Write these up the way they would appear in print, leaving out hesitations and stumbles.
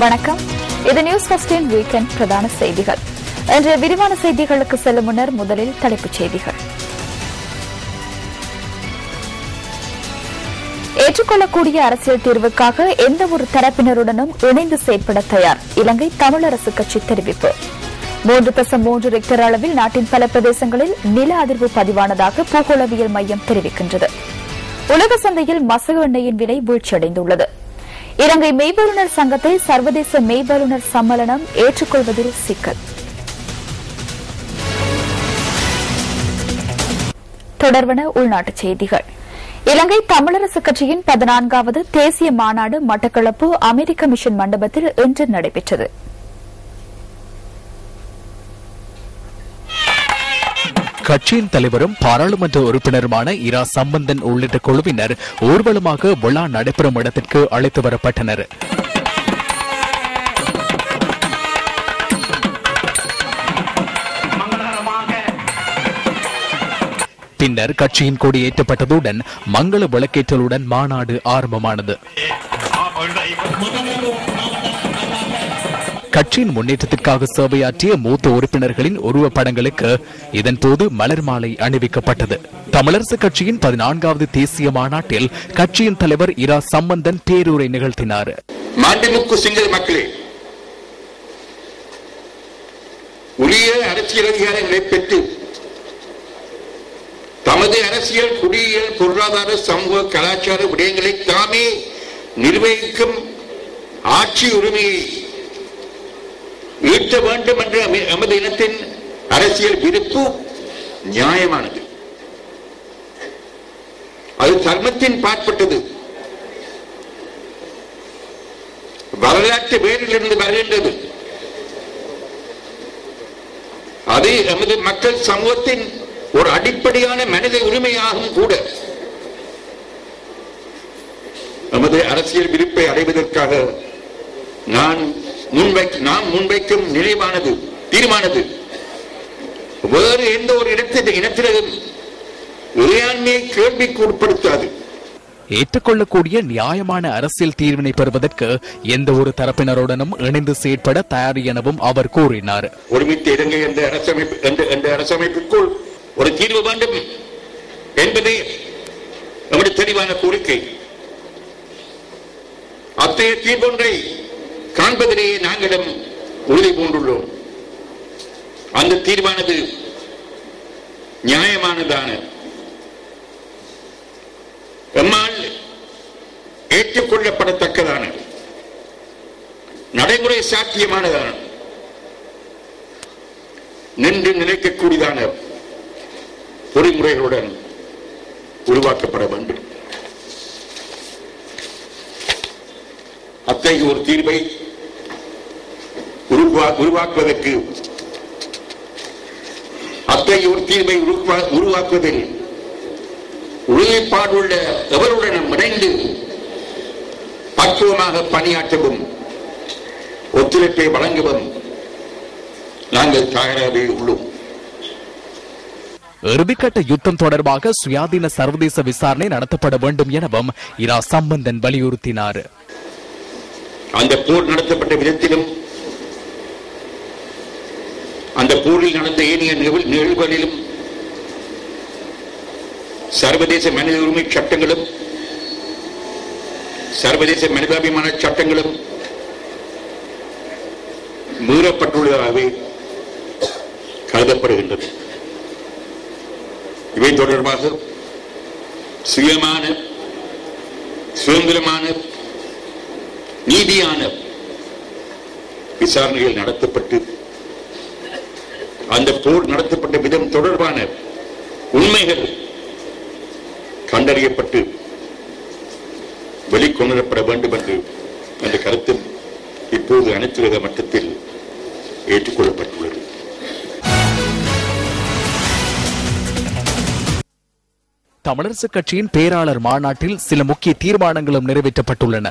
வணக்கம். இது news ஃபர்ஸ்டின் weekend பிரதான செய்திகள். இன்றைய விரிவான செய்திகளுக்கு செல்லும் முன்னர் முதலில் தலைப்புச் செய்திகள். ஏற்றுக்கொள்ளக்கூடிய அரசியல் தீர்வுக்காக எந்த ஒரு தரப்பினருடனும் இணைந்து செயற்பட தயார் இலங்கை தமிழரசு கட்சி தெரிவிப்பு. 3.3 ரிக்டர் அளவில் நாட்டின் பல பிரதேசங்களில் நில அதிர்வு பதிவானதாக பூகோளவியல் மையம் தெரிவிக்கின்றது. உலக சந்தையில் மசகு எண்ணெயின் விலை வீழ்ச்சியடைந்துள்ளது. இலங்கை மெய்வல்லுநர் சங்கத்தை சர்வதேச மெய்வல்லுநர் சம்மேளனம் ஏற்றுக்கொள்வதில் சிக்கல். தொடர்வன உள்நாட்டுச் செய்திகள். இலங்கை தமிழரசு கட்சியின் 14வது தேசிய மாநாடு மட்டக்களப்பு அமெரிக்க மிஷன் மண்டபத்தில் இன்று நடைபெற்றது. கட்சியின் தலைவரும் பாராளுமன்ற உறுப்பினருமான இரா சம்பந்தன் உள்ளிட்ட குழுவினர் ஊர்வலமாக விழா நடைபெறும் இடத்திற்கு அழைத்து வரப்பட்டனர். பின்னர் கட்சியின் கொடி ஏற்றப்பட்டதுடன் மங்கள விளக்கேற்றலுடன் மாநாடு ஆரம்பமானது. கட்சியின் முன்னேற்றத்திற்காக சேவையாற்றிய மூத்த உறுப்பினர்களின் உருவப்படங்களுக்கு இதன்போது மலர் மாலை அணிவிக்கப்பட்டது. தமிழரசு கட்சியின் 14வது தேசிய மாநாட்டில் கட்சியின் தலைவர் இரா சம்பந்தன் பேருரை நிகழ்த்தினார். மாண்புமிகு சிங்கள மக்களே, உரிய அரசியல் அதிகாரங்களை பெற்று தமது அரசியல், குடியியல், பொருளாதார, சமூக, கலாச்சார விடயங்களை தாமே நிர்வகிக்கும் ஆட்சி உரிமையை ஈட்ட வேண்டும் என்ற எமது இனத்தின் அரசியல் விருப்பு நியாயமானது. அது தர்மத்தின் பாற்பட்டது. வரலாற்று வேரிலிருந்து வருகின்றது. அது எமது மக்கள் சமூகத்தின் ஒரு அடிப்படையான மனித உரிமையாகும் கூட. எமது அரசியல் விருப்பை அடைவதற்காக நாம் முன்வைக்கும் நிலைவானது தீர்மானது வேறு எந்த ஒரு இனத்திலும் இறையாண்மையை கேள்விக்கு உட்படுத்தாது. ஏற்றுக்கொள்ளக்கூடிய நியாயமான அரசியல் தீர்வினை பெறுவதற்கு எந்த ஒரு தரப்பினருடனும் இணைந்து செயற்பட தயார் எனவும் அவர் கூறினார். ஒருமித்த இலங்கை என்ற அரசமைப்புக்குள் ஒரு தீர்வு வேண்டும் என்பதே நம்முடைய தெளிவான கோரிக்கை. அத்தகைய தீர்வொன்றை காண்பதிலேயே நாங்களும் உறுதி பூண்டுள்ளோம். அந்த தீர்வானது நியாயமானதான, எம்மால் ஏற்றுக்கொள்ளப்படத்தக்கதான, நடைமுறை சாத்தியமானதான, நின்று நிலைக்கக்கூடியதான பொறிமுறைகளுடன் உருவாக்கப்பட வேண்டும். அத்தகைய ஒரு தீர்வை உருவாக்குவதற்கு, அத்தகைய ஒரு தீர்வை உருவாக்குவதில் உறுதிப்பாடுள்ள எவருடனும் இணைந்து பக்குவமாக பணியாற்றவும் ஒத்துழைப்பை வழங்கவும் நாங்கள் தயாராகவே உள்ளோம். இறுதிக்கட்ட யுத்தம் தொடர்பாக சுயாதீன சர்வதேச விசாரணை நடத்தப்பட வேண்டும் எனவும் இரா சம்பந்தன் வலியுறுத்தினார். அந்த போர் நடத்தப்பட்ட விதத்திலும் அந்த போரில் நடந்த ஏனைய நிகழ்வுகளிலும் சர்வதேச மனித உரிமை சட்டங்களும் சர்வதேச மனிதாபிமான சட்டங்களும் மீறப்பட்டுள்ளதாகவே கருதப்படுகின்றது. இவை தொடர்பாக சுயமான, சுதந்திரமான, நீதியான விசாரணைகள் நடத்தப்பட்டு அந்த போர் நடத்தப்பட்ட விதம் தொடர்பான உண்மைகள் கண்டறியப்பட்டு வெளிக்கொணரப்பட வேண்டும் என்ற கருத்து இப்போது அனைத்துலக மட்டத்தில் ஏற்றுக்கொள்ளப்பட்டுள்ளது. தமிழரசு கட்சியின் பேராளர் மாநாட்டில் சில முக்கிய தீர்மானங்களும் நிறைவேற்றப்பட்டுள்ளன.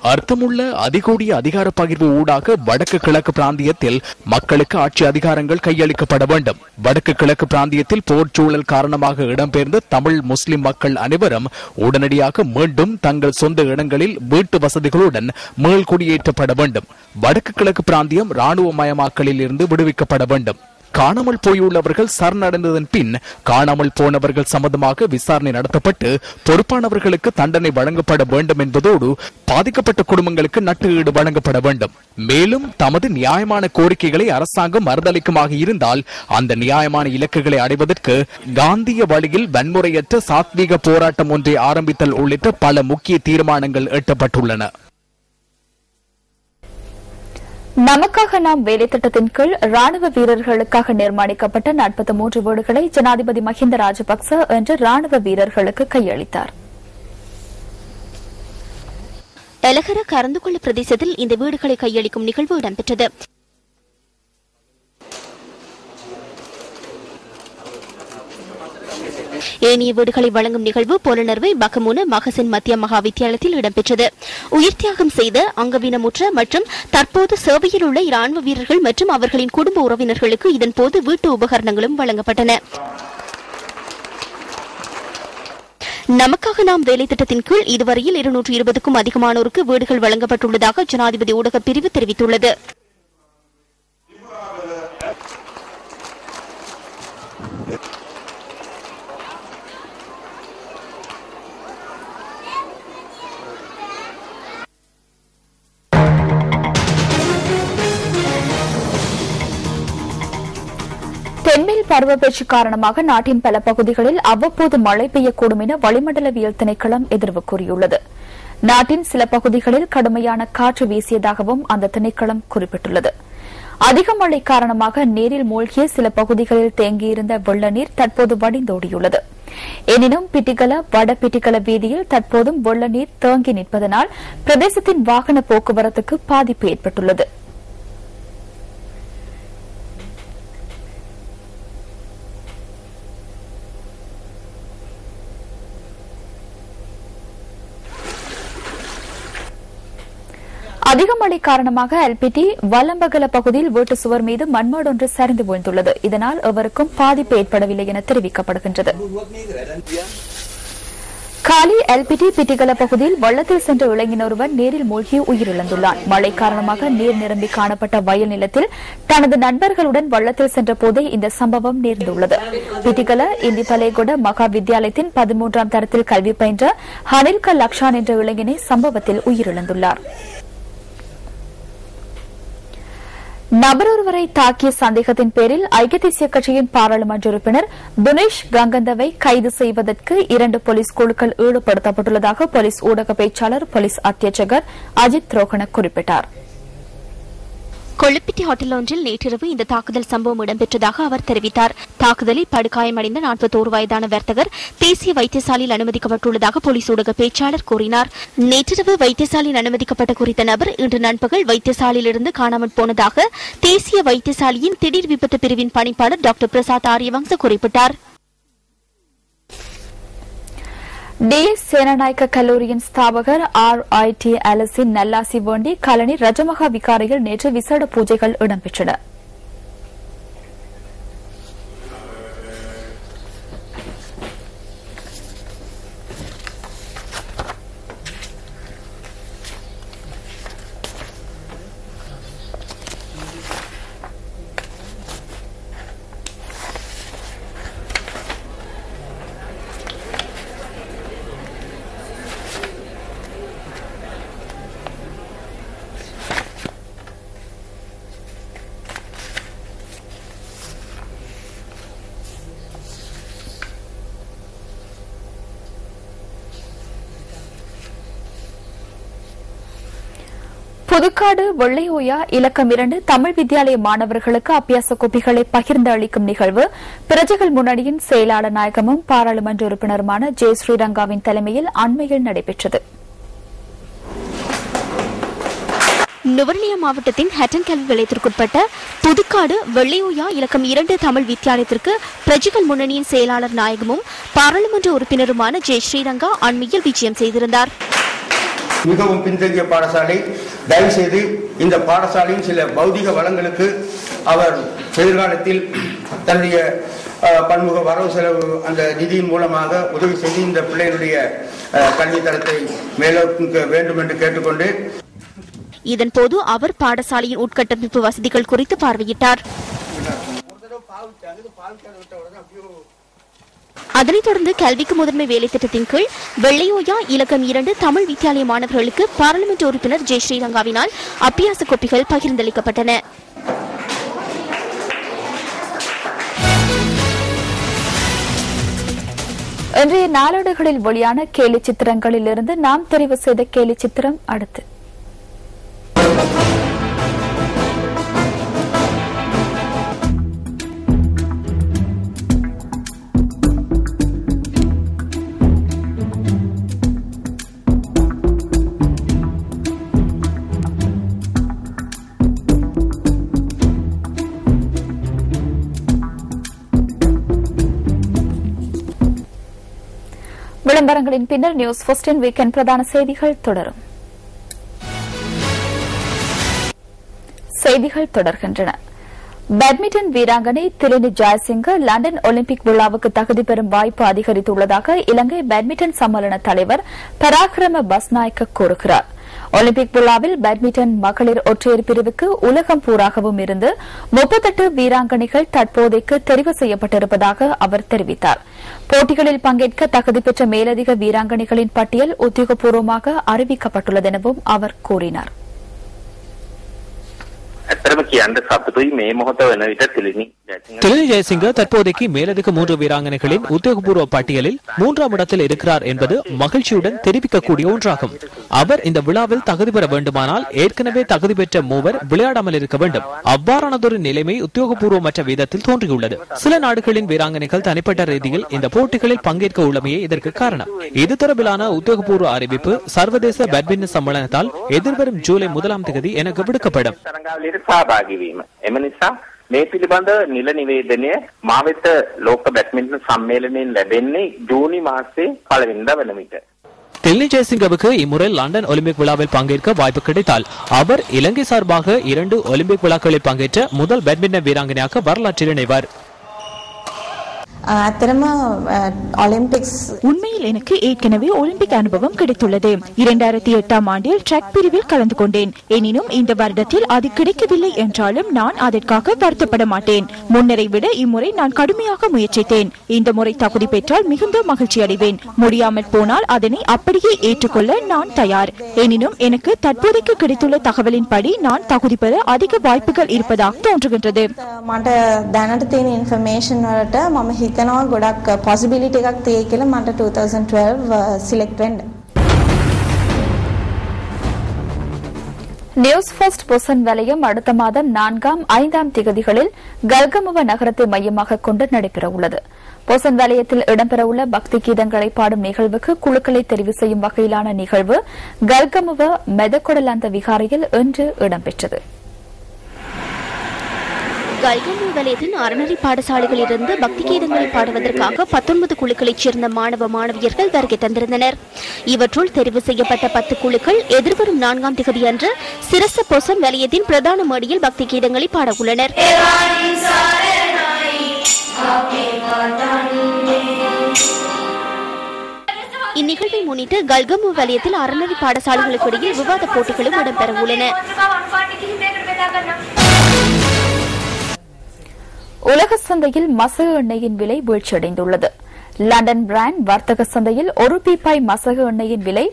அர்த்தமுள்ள அதிகூடிய அதிகார பகிர்வு ஊடாக வடக்கு கிழக்கு பிராந்தியத்தில் மக்களுக்கு ஆட்சி அதிகாரங்கள் கையளிக்கப்பட வேண்டும். வடக்கு கிழக்கு பிராந்தியத்தில் போர் சூழல் காரணமாக இடம்பெயர்ந்த தமிழ் முஸ்லிம் மக்கள் அனைவரும் உடனடியாக மீண்டும் தங்கள் சொந்த இடங்களில் வீட்டு வசதிகளுடன் மீள் குடியேற்றப்பட வேண்டும். வடக்கு கிழக்கு பிராந்தியம் இராணுவமயமாக்கலில் இருந்து விடுவிக்கப்பட வேண்டும். காணாமல் போயுள்ளவர்கள் சரணடைந்ததன் பின் காணாமல் போனவர்கள் சம்பந்தமாக விசாரணை நடத்தப்பட்டு பொறுப்பானவர்களுக்கு தண்டனை வழங்கப்பட வேண்டும் என்பதோடு பாதிக்கப்பட்ட குடும்பங்களுக்கு நட்டு ஈடு வழங்கப்பட வேண்டும். மேலும் தமது நியாயமான கோரிக்கைகளை அரசாங்கம் மறுதளிக்குமாக இருந்தால் அந்த நியாயமான இலக்குகளை அடைவதற்கு காந்திய வழியில் வன்முறையற்ற சாத்வீக போராட்டம் ஒன்றை ஆரம்பித்தல் உள்ளிட்ட பல முக்கிய தீர்மானங்கள் எட்டப்பட்டுள்ளன. நமக்காக நாம் வேலை திட்டத்தின் கீழ் ராணுவ வீரர்களுக்காக நிர்மாணிக்கப்பட்ட 43 வீடுகளை ஜனாதிபதி மஹிந்த ராஜபக்ச இன்று ராணுவ வீரர்களுக்கு கையளித்தார். எலகர கரந்துகொள்ள பிரதேசத்தில் இந்த வீடுகளை கையளிக்கும் நிகழ்வு இடம்பெற்றது. ஏனைய வீடுகளை வழங்கும் நிகழ்வு பொலனர்வை பக்கமுன மகசின் மத்திய மகா வித்தியாலயத்தில் இடம்பெற்றது. உயிர் தியாகம் செய்த அங்கவீனமுற்ற மற்றும் தற்போது சேவையில் உள்ள இராணுவ வீரர்கள் மற்றும் அவர்களின் குடும்ப உறவினர்களுக்கு இதன்போது வீட்டு உபகரணங்களும் வழங்கப்பட்டன. நமக்காக நாம் வேலை திட்டத்தின் கீழ் இதுவரையில் 220க்கும் அதிகமானோருக்கு வீடுகள் வழங்கப்பட்டுள்ளதாக ஜனாதிபதி ஊடகப் பிரிவு தெரிவித்துள்ளது. தென்மேல் பருவப்பேச்சு காரணமாக நாட்டின் பல பகுதிகளில் அவ்வப்போது மழை பெய்யக்கூடும் என வளிமண்டலவியல் திணைக்களம் எதிர்வு கூறியுள்ளது. நாட்டின் சில பகுதிகளில் கடுமையான காற்று வீசியதாகவும் அந்த திணைக்களம் குறிப்பிட்டுள்ளது. அதிக மழை காரணமாக நீரில் மூழ்கிய சில பகுதிகளில் தேங்கியிருந்த வெள்ள நீர் தற்போது வடிந்தோடியுள்ளது. எனினும் பிட்டிகல வட பிட்டிகல வீதியில் தற்போதும் வெள்ள நீர் தேங்கி நிற்பதனால் பிரதேசத்தின் வாகன போக்குவரத்துக்கு பாதிப்பு ஏற்பட்டுள்ளது. அதிக மழை காரணமாக எல்பிடி வல்லம்பகல பகுதியில் வீட்டு சுவர் மீது மண்மேடு ஒன்று சரிந்து விழுந்துள்ளது. இதனால் எவருக்கும் பாதிப்பு ஏற்படவில்லை என தெரிவிக்கப்படுகின்றது. காலி எல்பிடி பிட்டிகல பகுதியில் வெள்ளத்தில் சென்ற இளைஞர் ஒருவர் நீரில் மூழ்கி உயிரிழந்துள்ளார். மழை காரணமாக நீர் நிரம்பி காணப்பட்ட வயல் நிலத்தில் தனது நண்பர்களுடன் வெள்ளத்தில் சென்ற போதே இந்த சம்பவம் நேர்ந்துள்ளது. பிட்டிகல இந்தி பலேகொட மகா வித்தியாலயத்தின் 13ஆம் தரத்தில் கல்வி பயின்ற ஹனில்க லக்ஷான் என்ற இளைஞனை சம்பவத்தில் உயிரிழந்துள்ளார். நபர் ஒருவரை தாக்கிய சந்தேகத்தின் பேரில் ஐக்கிய தேசிய கட்சியின் பாராளுமன்ற உறுப்பினர் துனேஷ் கங்கந்தவை கைது செய்வதற்கு 2 போலீஸ் குழுக்கள் ஈடுபடுத்தப்பட்டுள்ளதாக போலீஸ் ஊடக பேச்சாளர் போலீஸ் அத்தியட்சகர் அஜித் ரோஹன குறிப்பிட்டார். கொள்ளுப்பிட்டி ஹோட்டல் ஒன்றில் நேற்றிரவு இந்த தாக்குதல் சம்பவம் இடம்பெற்றதாக அவர் தெரிவித்தார். தாக்குதலில் படுகாயமடைந்த 41 வயதான வர்த்தகர் தேசிய வைத்தியசாலையில் அனுமதிக்கப்பட்டுள்ளதாக போலீஸ் ஊடக பேச்சாளர் கூறினார். நேற்றிரவு வைத்தியசாலையில் அனுமதிக்கப்பட்ட குறித்த நபர் இன்று நண்பகல் வைத்தியசாலையிலிருந்து காணாமல் போனதாக தேசிய வைத்தியசாலையின் திடீர் விபத்து பிரிவின் பணிப்பாளர் டாக்டர் பிரசாத் ஆரியவங்ச குறிப்பிட்டார். டிஎஸ் சேனநாயக்க கல்லூரியின் ஸ்தாபகர் RIT அலசின் நல்லாசி வேண்டி கலனி ரஜமகா விகாரையில் நேற்று விசேட பூஜைகள் இடம்பெற்றன. புதுக்காடு வெள்ளையோயா இலக்கம் 2 தமிழ் வித்தியாலய மாணவர்களுக்கு அபியாச கோப்பிகளை பகிர்ந்து அளிக்கும் நிகழ்வு பிரஜைகள் முன்னணியின் செயலாளர் நாயகமும் பாராளுமன்ற உறுப்பினருமான ஜே ஸ்ரீரங்காவின் தலைமையில் அண்மையில் நடைபெற்றது. நுவரெலியா மாவட்டத்தின் ஹட்டன் கல்வி நிலையத்திற்குட்பட்ட புதுக்காடு வெள்ளையோயா இலக்கம் 2 தமிழ் வித்தியாலயத்திற்கு பிரஜைகள் முன்னணியின் செயலாளர் நாயகமும் பாராளுமன்ற உறுப்பினருமான ஜே ஸ்ரீரங்கா அண்மையில் விஜயம் செய்திருந்தார். மிகவும் பின்தங்கிய பாடசாலை. தயவு செய்து இந்த பாடசாலையின் சில பௌதிக வளங்களுக்கு அவர் எதிர்காலத்தில் தன்னுடைய பன்முக வரவு செலவு அந்த நிதியின் மூலமாக உதவி செய்து இந்த பிள்ளைகளுடைய கல்வி தரத்தை மேலோக்க வேண்டும் என்று கேட்டுக்கொண்டு இதன்போது அவர் பாடசாலையின் உட்கட்டமைப்பு வசதிகள் குறித்து பார்வையிட்டார். அதனைத் தொடர்ந்து கல்விக்கு முதன்மை வேலை திட்டத்தின் கீழ் வெள்ளையோயா இலக்கம் 2 தமிழ் வித்தியாலய மாணவர்களுக்கு பாராளுமன்ற உறுப்பினர் ஜெய் ஸ்ரீலங்காவினால் அபியாச கோப்பிகள் பகிர்ந்தளிக்கப்பட்டன. இன்றைய நாளேடுகளில் வெளியான கேலி சித்திரங்களில் இருந்து நாம் தெரிவு செய்த கேலி சித்திரம் அடுத்து. விளம்பரங்களின் பின்னர் நியூஸ் ஃபர்ஸ்டின் வீக்கெண்ட் பிரதான செய்திகள் தொடரும். செய்திகள் தொடர்கின்றன. பேட்மிண்டன் வீராங்கனை திலினி ஜெயசிங்க லண்டன் ஒலிம்பிக் விழாவுக்கு தகுதி பெறும் வாய்ப்பு அதிகரித்துள்ளதாக இலங்கை பேட்மிண்டன் சம்மேளன தலைவர் பராக்கிரம பஸ்நாயக்க கூறுகிறார். ஒலிம்பிக் விழாவில் பேட்மிண்டன் மகளிர் ஒற்றையர் பிரிவுக்கு உலகம் பூராகவும் இருந்து 38 வீராங்கனைகள் தற்போதைக்கு தெரிவு செய்யப்பட்டிருப்பதாக அவர் தெரிவித்தார். போட்டிகளில் பங்கேற்க தகுதி பெற்ற மேலதிக வீராங்கனைகளின் பட்டியல் உத்தியோகபூர்வமாக அறிவிக்கப்பட்டுள்ளது எனவும் அவர் கூறினார். திலினி ஜெயசிங்க தற்போதைக்கு மேலதிக 3 வீராங்கனைகளின் உத்தியோகபூர்வ பட்டியலில் 3ஆம் இடத்தில் இருக்கிறார் என்பது மகிழ்ச்சியுடன் தெரிவிக்கக்கூடிய ஒன்றாகும். அவர் இந்த விழாவில் தகுதி பெற வேண்டுமானால் ஏற்கனவே தகுதி பெற்ற 3 விளையாடாமல் இருக்க வேண்டும். அவ்வாறானதொரு நிலைமை உத்தியோகபூர்வமற்ற விதத்தில் தோன்றியுள்ளது. சில நாடுகளின் வீராங்கனைகள் தனிப்பட்ட ரீதியில் இந்த போட்டிகளில் பங்கேற்க உள்ளமையே இதற்கு காரணம். இது தொடர்பிலான உத்தியோகபூர்வ அறிவிப்பு சர்வதேச பேட்மிண்டன் சம்மேளனத்தால் எதிர்வரும் ஜூலை 1ஆம் தேதி எனக்கு விடுக்கப்படும். මේ පිළිබඳ නිල නිවේදනය මා වෙත ලෝක බැඩ්මින්ටන් සම්මේලනයෙන් ලැබෙන්නේ ජූනි මාසයේ පළවෙනිදා වන විට. திலினி ஜெயசிங்கவுக்கு இம்முறை லண்டன் ஒலிம்பிக் விழாவில் பங்கேற்க வாய்ப்பு கிடைத்தால் அவர் இலங்கை சார்பாக 2 ஒலிம்பிக் விழாக்களில் பங்கேற்ற முதல் பேட்மிண்டன் வீராங்கனையாக வரலாற்றில் இணைவார். உண்மையில் எனக்கு ஏற்கனவே ஒலிம்பிக் அனுபவம் கிடைத்துள்ளது. 2008ஆம் ஆண்டில் ட்ராக் பிரிவில் கலந்து கொண்டேன். எனினும் இந்த வருடத்தில் அது கிடைக்கவில்லை என்றாலும் நான் அதற்காக வருத்தப்பட மாட்டேன். முன்னரை விட இம்முறை நான் கடுமையாக முயற்சித்தேன். இந்த முறை தகுதி பெற்றால் மிகுந்த மகிழ்ச்சி அடைவேன். முடியாமல் போனால் அதனை அப்படியே ஏற்றுக்கொள்ள நான் தயார். எனினும் எனக்கு தற்போதைக்கு கிடைத்துள்ள தகவலின்படி நான் தகுதி பெற அதிக வாய்ப்புகள் இருப்பதாக தோன்றுகின்றது. හිතනවා ගොඩක් possibility එකක් තියෙයි කියලා මට 2012 select වෙන්න. நியூஸ் ஃபர்ஸ்ட் பொசன் வலயம் அடுத்த மாதம் 4ஆம் 5ஆம் திகதிகளில் கல்கமுவ நகரத்தை மையமாக கொண்டு நடைபெறவுள்ளது. பொசன் வலயத்தில் இடம்பெறவுள்ள பக்தி கீதங்களை பாடும் நிகழ்வுக்கு குழுக்களை தெரிவு செய்யும் வகையிலான நிகழ்வு கல்கமுவ மெதகொடலந்த விகாரையில் இன்று இடம்பெற்றது. கல்கமுவ வலயத்தின் அறநெறி பாடசாலைகளிலிருந்து பக்தி கீதங்களை பாடுவதற்காக 19 குழுக்களைச் சேர்ந்த மாணவ மாணவியர்கள் வருகை தந்திருந்தனர். இவற்றுள் தெரிவு செய்யப்பட்ட 10 குழுக்கள் எதிர்வரும் 4ஆம் திகதி அன்று சிரச பொசன் வலயத்தின் பிரதான மேடையில் பக்தி கீதங்களை பாட உள்ளனர். இந்நிகழ்வை முன்னிட்டு கல்கமுவ வலயத்தில் அறநெறி பாடசாலைகளுக்கு இடையில் விவாத போட்டிகளும் இடம்பெற உள்ளன. உலக சந்தையில் மசகு எண்ணெயின் விலை வீழ்ச்சியடைந்துள்ளது. லண்டன் பிராண்ட் வர்த்தக சந்தையில் 1 பீப்பாய் மசகு எண்ணெயின் விலை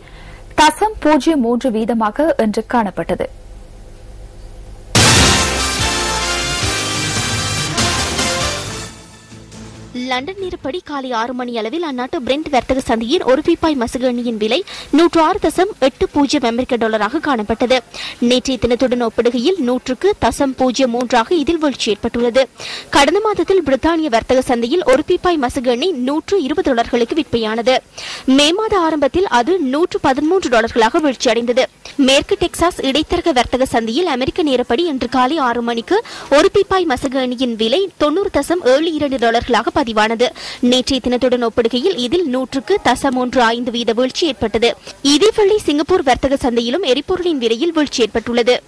0.03% இன்று காணப்பட்டது. லண்டன் நேரப்படி காலை 6 மணி அளவில் அந்நாட்டு பிரெண்ட் வர்த்தக சந்தையின் 1 பீப்பாய் மசகு எண்ணெயின் விலை $106.80 காணப்பட்டது. நேற்றைய தினத்துடன் ஒப்பிடுகையில் 100.03 இதில் வீழ்ச்சி ஏற்பட்டுள்ளது. கடந்த மாதத்தில் பிரித்தானிய வர்த்தக சந்தையில் 1 பீப்பாய் மசகு எண்ணெய் $120 விற்பனையானது. மே மாத ஆரம்பத்தில் அது $113 வீழ்ச்சியடைந்தது. மேற்கு டெக்சாஸ் இடைத்தரக வர்த்தக சந்தையில் அமெரிக்க நேரப்படி இன்று காலை 6 மணிக்கு 1 பீப்பாய் மசகு எண்ணெயின் விலை $90.72 பதிவானது. பதிவானது. நேற்றைய தினத்துடன் ஒப்பிடுகையில் இதில் 100.15 வீத வீழ்ச்சி ஏற்பட்டது. இதேவேளை சிங்கப்பூர் வர்த்தக சந்தையிலும் எரிபொருளின் விலையில் வீழ்ச்சி ஏற்பட்டுள்ளது.